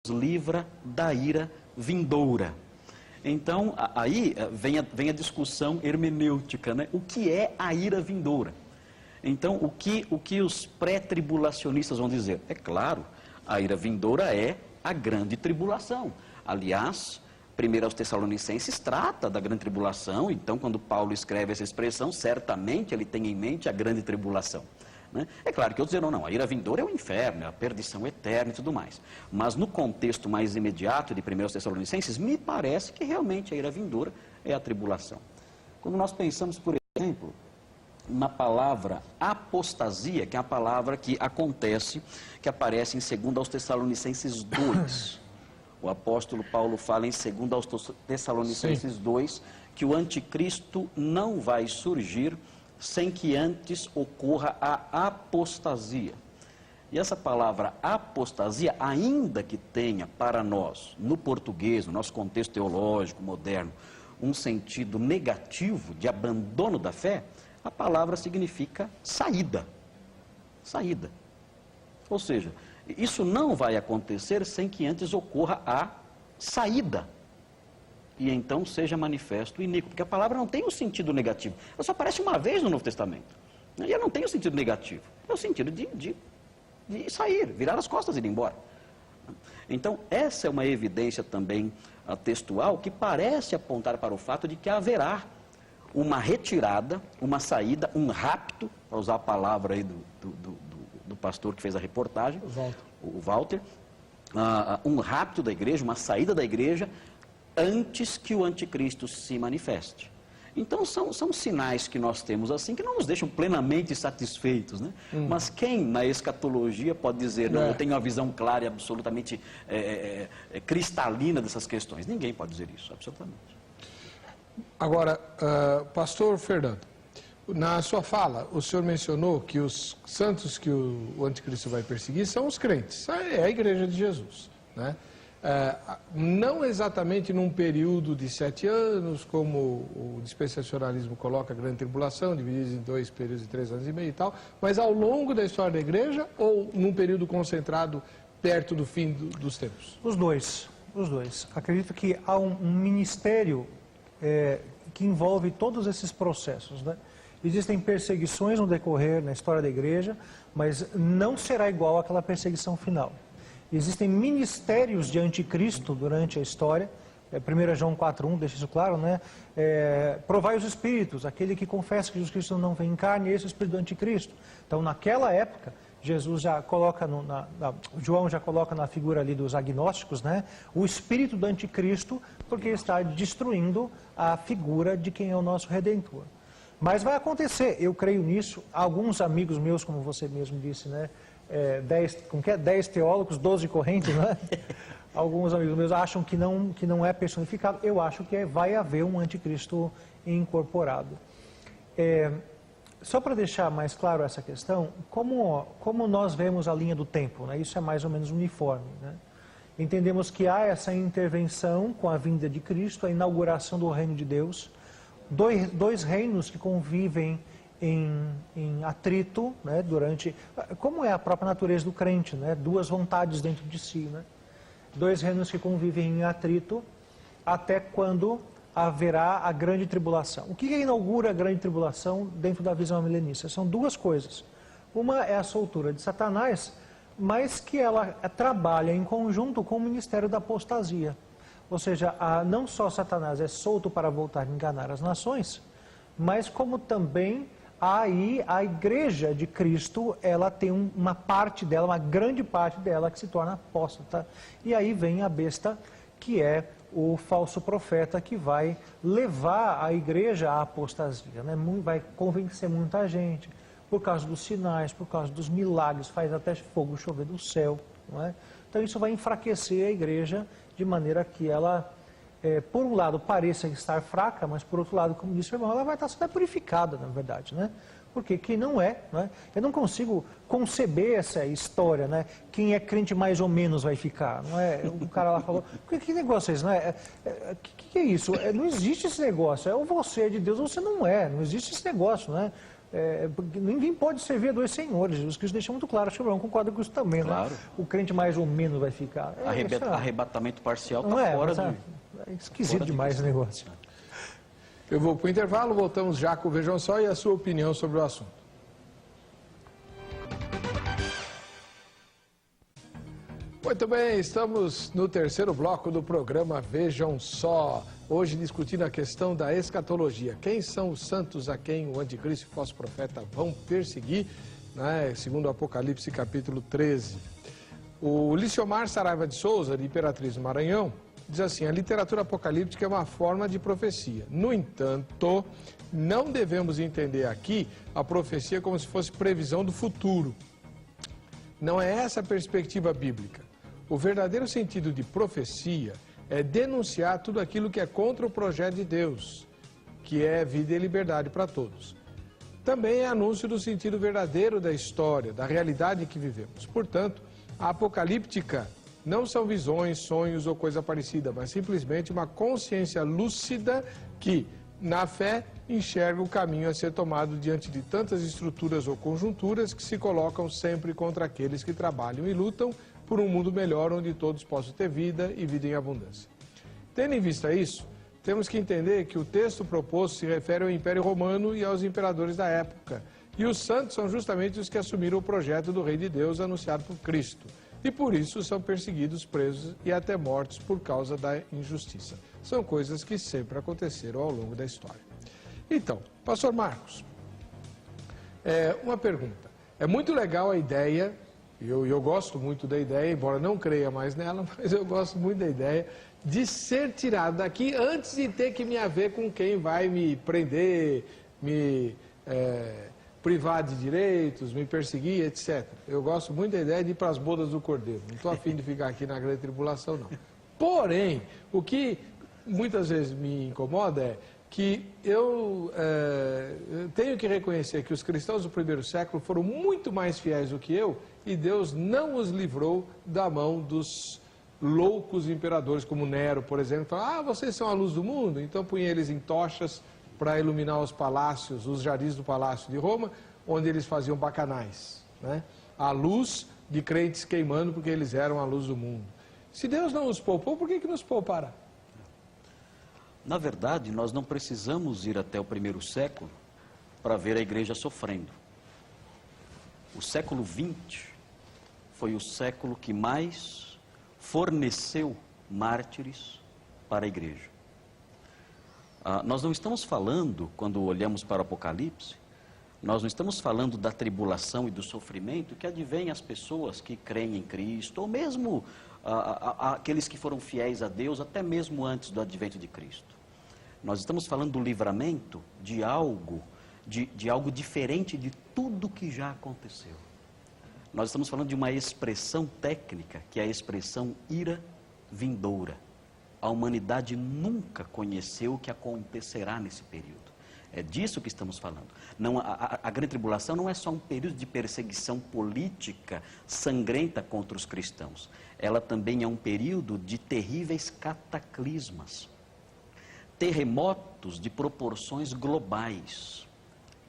livra da ira vindoura. Então, aí vem a discussão hermenêutica, né? O que é a ira vindoura? Então, o que os pré-tribulacionistas vão dizer? É claro, a ira vindoura é a grande tribulação. Aliás, 1 aos Tessalonicenses trata da grande tribulação, então quando Paulo escreve essa expressão, certamente ele tem em mente a grande tribulação. Né? É claro que outros dirão, não, a ira vindoura é o inferno, é a perdição eterna e tudo mais. Mas no contexto mais imediato de 1 aos Tessalonicenses, me parece que realmente a ira vindoura é a tribulação. Quando nós pensamos, por exemplo, na palavra apostasia, que é a palavra que aparece em 2 aos Tessalonicenses 2. O apóstolo Paulo fala em 2 aos Tessalonicenses 2, que o anticristo não vai surgir sem que antes ocorra a apostasia. E essa palavra apostasia, ainda que tenha para nós, no português, no nosso contexto teológico moderno, um sentido negativo de abandono da fé, a palavra significa saída. Saída. Ou seja, isso não vai acontecer sem que antes ocorra a saída. E então seja manifesto o iníquo. Porque a palavra não tem um sentido negativo. Ela só aparece uma vez no Novo Testamento. E ela não tem o sentido negativo. É o sentido de sair, virar as costas e ir embora. Então, essa é uma evidência também textual que parece apontar para o fato de que haverá uma retirada, uma saída, um rapto, para usar a palavra aí do pastor que fez a reportagem, o Walter, um rapto da igreja, uma saída da igreja, antes que o anticristo se manifeste. Então, são sinais que nós temos assim, que não nos deixam plenamente satisfeitos, né? Mas quem na escatologia pode dizer, não, eu tenho uma visão clara e absolutamente cristalina dessas questões? Ninguém pode dizer isso, absolutamente. Agora, pastor Fernando, na sua fala, o senhor mencionou que os santos que o anticristo vai perseguir são os crentes, é a igreja de Jesus, né? Não exatamente num período de 7 anos, como o dispensacionalismo coloca a grande tribulação, dividida em 2 períodos de 3 anos e meio e tal, mas ao longo da história da igreja ou num período concentrado perto do fim dos tempos? Os dois. Acredito que há um ministério que envolve todos esses processos, né? Existem perseguições no decorrer, na história da igreja, mas não será igual àquela perseguição final. Existem ministérios de anticristo durante a história, 1 João 4,1 deixa isso claro, né? Provai os espíritos, aquele que confessa que Jesus Cristo não vem em carne, esse é o espírito do anticristo. Então, naquela época, Jesus já coloca, João já coloca na figura ali dos agnósticos, né? O espírito do anticristo, porque está destruindo a figura de quem é o nosso Redentor. Mas vai acontecer, eu creio nisso. Alguns amigos meus, como você mesmo disse, né? 10 teólogos, 12 correntes, né? Alguns amigos meus acham que não é personificado. Eu acho que vai haver um anticristo incorporado. Só para deixar mais claro essa questão, como nós vemos a linha do tempo, né? Isso é mais ou menos uniforme, né? Entendemos que há essa intervenção com a vinda de Cristo, a inauguração do reino de Deus, dois reinos que convivem em atrito, né, como é a própria natureza do crente, né, 2 vontades dentro de si, né, 2 reinos que convivem em atrito até quando haverá a grande tribulação. O que inaugura a grande tribulação dentro da visão milenista? São 2 coisas. Uma é a soltura de Satanás, mas que ela trabalha em conjunto com o ministério da apostasia. Ou seja, não só Satanás é solto para voltar a enganar as nações, mas como também aí a igreja de Cristo, ela tem uma parte dela, uma grande parte dela que se torna apóstata. E aí vem a besta, que é o falso profeta que vai levar a igreja à apostasia, né? Vai convencer muita gente, por causa dos sinais, por causa dos milagres, faz até fogo chover do céu, não é? Então isso vai enfraquecer a igreja de maneira que ela, por um lado, pareça estar fraca, mas por outro lado, como disse o irmão, ela vai estar sendo purificada, na verdade, né? Porque quem não é, né? Eu não consigo conceber essa história, né? Quem é crente mais ou menos vai ficar, não é? O cara lá falou, que negócio é esse, não é? Que é isso? Não existe esse negócio, ou você é de Deus ou você não é, não existe esse negócio, né? Porque ninguém pode servir a dois senhores. Jesus Cristo deixa muito claro, acho que o Abraão concorda com isso também, Claro. né? O crente mais ou menos vai ficar. Arrebatamento parcial Não está é, fora mas, de... é esquisito fora de demais esse questão. negócio. Eu vou para o intervalo, voltamos já com o Vejam Só e a sua opinião sobre o assunto. Muito bem, estamos no terceiro bloco do programa Vejam Só. Hoje discutindo a questão da escatologia. Quem são os santos a quem o anticristo e o falso profeta vão perseguir, né? Segundo o Apocalipse capítulo 13. O Liciomar Saraiva de Souza, de Imperatriz do Maranhão, diz assim: a literatura apocalíptica é uma forma de profecia. No entanto, não devemos entender aqui a profecia como se fosse previsão do futuro. Não é essa a perspectiva bíblica. O verdadeiro sentido de profecia é denunciar tudo aquilo que é contra o projeto de Deus, que é vida e liberdade para todos. Também é anúncio do sentido verdadeiro da história, da realidade em que vivemos. Portanto, a apocalíptica não são visões, sonhos ou coisa parecida, mas simplesmente uma consciência lúcida que, na fé, enxerga o caminho a ser tomado diante de tantas estruturas ou conjunturas que se colocam sempre contra aqueles que trabalham e lutam por um mundo melhor onde todos possam ter vida e vida em abundância. Tendo em vista isso, temos que entender que o texto proposto se refere ao Império Romano e aos imperadores da época. E os santos são justamente os que assumiram o projeto do Rei de Deus anunciado por Cristo. E por isso são perseguidos, presos e até mortos por causa da injustiça. São coisas que sempre aconteceram ao longo da história. Então, pastor Marcos, uma pergunta. É muito legal a ideia, eu gosto muito da ideia, embora não creia mais nela, mas eu gosto muito da ideia de ser tirado daqui antes de ter que me haver com quem vai me prender, me privar de direitos, me perseguir, etc. Eu gosto muito da ideia de ir para as bodas do Cordeiro. Não estou afim de ficar aqui na grande tribulação, não. Porém, o que muitas vezes me incomoda é que eu tenho que reconhecer que os cristãos do primeiro século foram muito mais fiéis do que eu e Deus não os livrou da mão dos loucos imperadores, como Nero, por exemplo. Fala, vocês são a luz do mundo, então punha eles em tochas para iluminar os palácios, os jardins do Palácio de Roma, onde eles faziam bacanais, né? A luz de crentes queimando porque eles eram a luz do mundo. Se Deus não os poupou, por que nos poupará? Na verdade, nós não precisamos ir até o primeiro século para ver a igreja sofrendo. O século XX foi o século que mais forneceu mártires para a igreja. Nós não estamos falando, quando olhamos para o Apocalipse, nós não estamos falando da tribulação e do sofrimento que advém às pessoas que creem em Cristo, ou mesmo aqueles que foram fiéis a Deus, até mesmo antes do advento de Cristo. Nós estamos falando do livramento de algo diferente de tudo que já aconteceu. Nós estamos falando de uma expressão técnica, que é a expressão ira vindoura. A humanidade nunca conheceu o que acontecerá nesse período. É disso que estamos falando. Não, a grande tribulação não é só um período de perseguição política sangrenta contra os cristãos. Ela também é um período de terríveis cataclismas. Terremotos de proporções globais,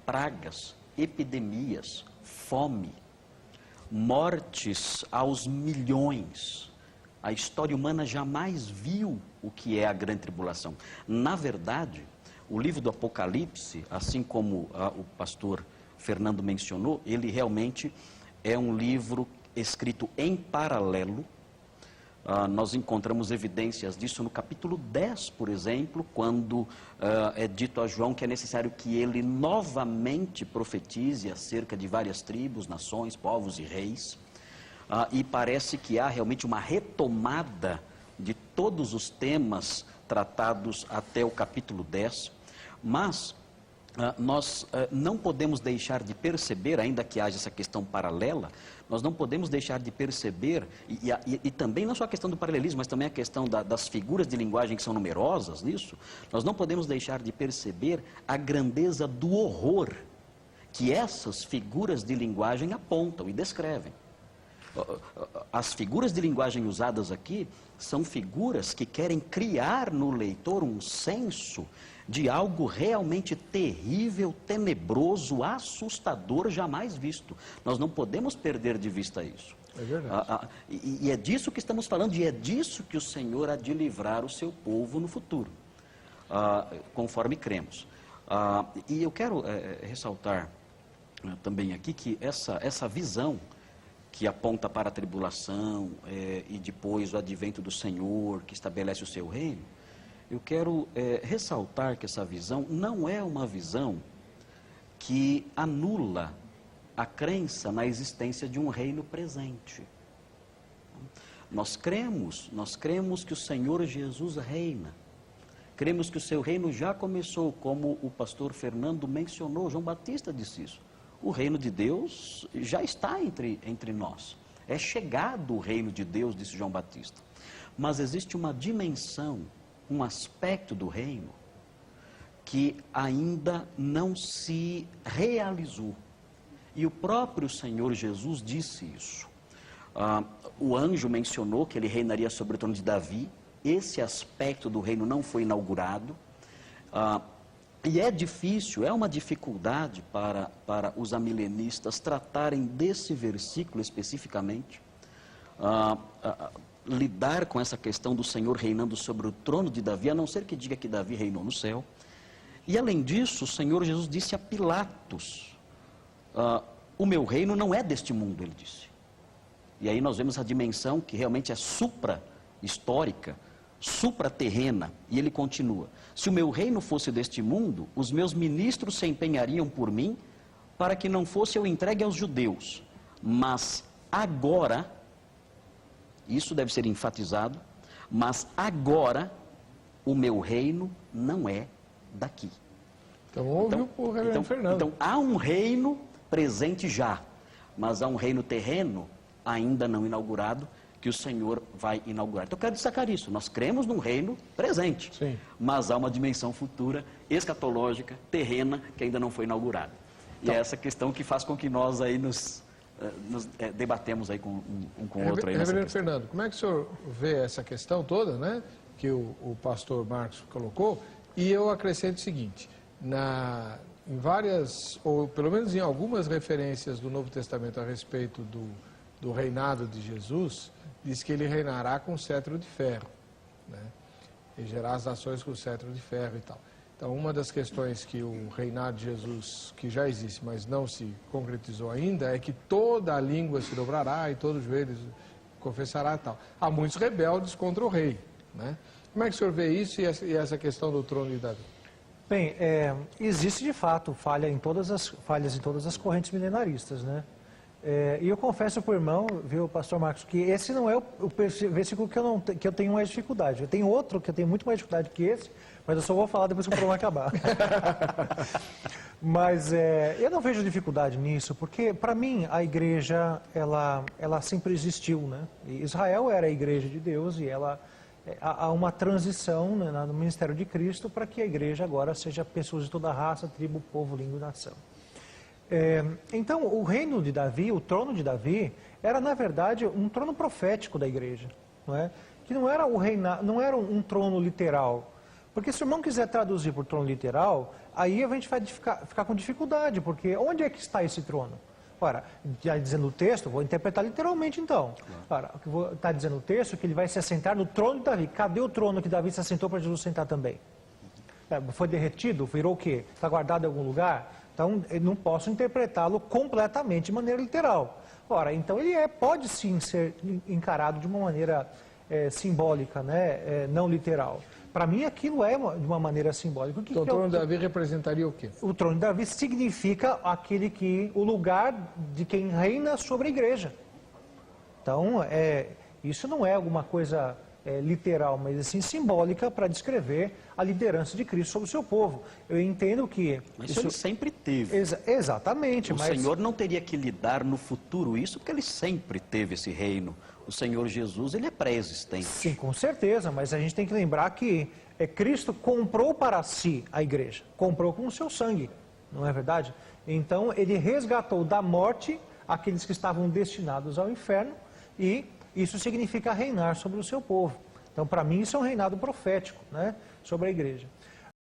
pragas, epidemias, fome, mortes aos milhões. A história humana jamais viu o que é a grande tribulação. Na verdade, o livro do Apocalipse, assim como o pastor Fernando mencionou, ele realmente é um livro escrito em paralelo. Nós encontramos evidências disso no capítulo 10, por exemplo, quando é dito a João que é necessário que ele novamente profetize acerca de várias tribos, nações, povos e reis. E parece que há realmente uma retomada de todos os temas tratados até o capítulo 10, mas nós não podemos deixar de perceber, ainda que haja essa questão paralela, nós não podemos deixar de perceber, e também não só a questão do paralelismo, mas também a questão das figuras de linguagem que são numerosas nisso, nós não podemos deixar de perceber a grandeza do horror que essas figuras de linguagem apontam e descrevem. As figuras de linguagem usadas aqui são figuras que querem criar no leitor um senso de algo realmente terrível, tenebroso, assustador, jamais visto. Nós não podemos perder de vista isso. É verdade. E é disso que estamos falando, e é disso que o Senhor há de livrar o seu povo no futuro, conforme cremos. E eu quero ressaltar também aqui que essa visão que aponta para a tribulação e depois o advento do Senhor, que estabelece o seu reino, eu quero ressaltar que essa visão não é uma visão que anula a crença na existência de um reino presente. Nós cremos que o Senhor Jesus reina. Cremos que o seu reino já começou, como o pastor Fernando mencionou, João Batista disse isso. O reino de Deus já está entre nós. É chegado o reino de Deus, disse João Batista. Mas existe uma dimensão, um aspecto do reino que ainda não se realizou. E o próprio Senhor Jesus disse isso. O anjo mencionou que ele reinaria sobre o trono de Davi. Esse aspecto do reino não foi inaugurado. E é difícil, é uma dificuldade para os amilenistas tratarem desse versículo especificamente, lidar com essa questão do Senhor reinando sobre o trono de Davi, a não ser que diga que Davi reinou no céu. E além disso, o Senhor Jesus disse a Pilatos, o meu reino não é deste mundo, ele disse. E aí nós vemos a dimensão que realmente é supra-histórica, supra-terrena, e ele continua: se o meu reino fosse deste mundo, os meus ministros se empenhariam por mim, para que não fosse eu entregue aos judeus. Mas agora, isso deve ser enfatizado, mas agora o meu reino não é daqui. Então ouviu o reverendo Fernando. Então há um reino presente já, mas há um reino terreno ainda não inaugurado, que o Senhor vai inaugurar. Então eu quero destacar isso, nós cremos num reino presente, sim, mas há uma dimensão futura, escatológica, terrena, que ainda não foi inaugurada. Então, e é essa questão que faz com que nós aí nos debatemos aí com um com o outro aí nessa Reverendo questão. Fernando, como é que o senhor vê essa questão toda, né, que o pastor Marcos colocou? E eu acrescento o seguinte, em várias, ou pelo menos em algumas referências do Novo Testamento a respeito do reinado de Jesus, diz que ele reinará com cetro de ferro, né? Regerá as nações com cetro de ferro e tal. Então, uma das questões que o reinado de Jesus, que já existe, mas não se concretizou ainda, é que toda a língua se dobrará e todo joelho confessará e tal. Há muitos rebeldes contra o rei, né? Como é que o senhor vê isso e essa questão do trono de Davi? Bem, existe de fato falhas em todas as correntes milenaristas, né? E eu confesso para o irmão, viu, pastor Marcos, que esse não é o versículo que eu tenho mais dificuldade. Eu tenho outro que eu tenho muito mais dificuldade que esse, mas eu só vou falar depois que o programa acabar. Mas eu não vejo dificuldade nisso, porque para mim a igreja, ela sempre existiu, né? E Israel era a igreja de Deus e há uma transição, né, no ministério de Cristo para que a igreja agora seja pessoas de toda raça, tribo, povo, língua e nação. Então, o reino de Davi, o trono de Davi, era, na verdade, um trono profético da igreja, não é? Que não era não era um trono literal. Porque se o irmão quiser traduzir por trono literal, aí a gente vai ficar com dificuldade, porque onde é que está esse trono? Ora, já dizendo o texto, vou interpretar literalmente então. Ora, está dizendo o texto que ele vai se assentar no trono de Davi. Cadê o trono que Davi se assentou para Jesus sentar também? Foi derretido? Virou o quê? Está guardado em algum lugar? Então, eu não posso interpretá-lo completamente de maneira literal. Ora, então ele pode sim ser encarado de uma maneira simbólica, né? Não literal. Para mim, aquilo é de uma maneira simbólica. Então, o trono de Davi representaria o quê? O trono de Davi significa o lugar de quem reina sobre a igreja. Então, isso não é alguma coisa literal, mas assim simbólica para descrever a liderança de Cristo sobre o seu povo. Eu entendo que... Mas isso ele sempre teve. Exatamente. O Senhor não teria que lidar no futuro isso, porque ele sempre teve esse reino. O Senhor Jesus, ele é pré-existente. Sim, com certeza, mas a gente tem que lembrar que Cristo comprou para si a igreja, comprou com o seu sangue, não é verdade? Então, ele resgatou da morte aqueles que estavam destinados ao inferno, e isso significa reinar sobre o seu povo. Então, para mim, isso é um reinado profético, né, sobre a igreja.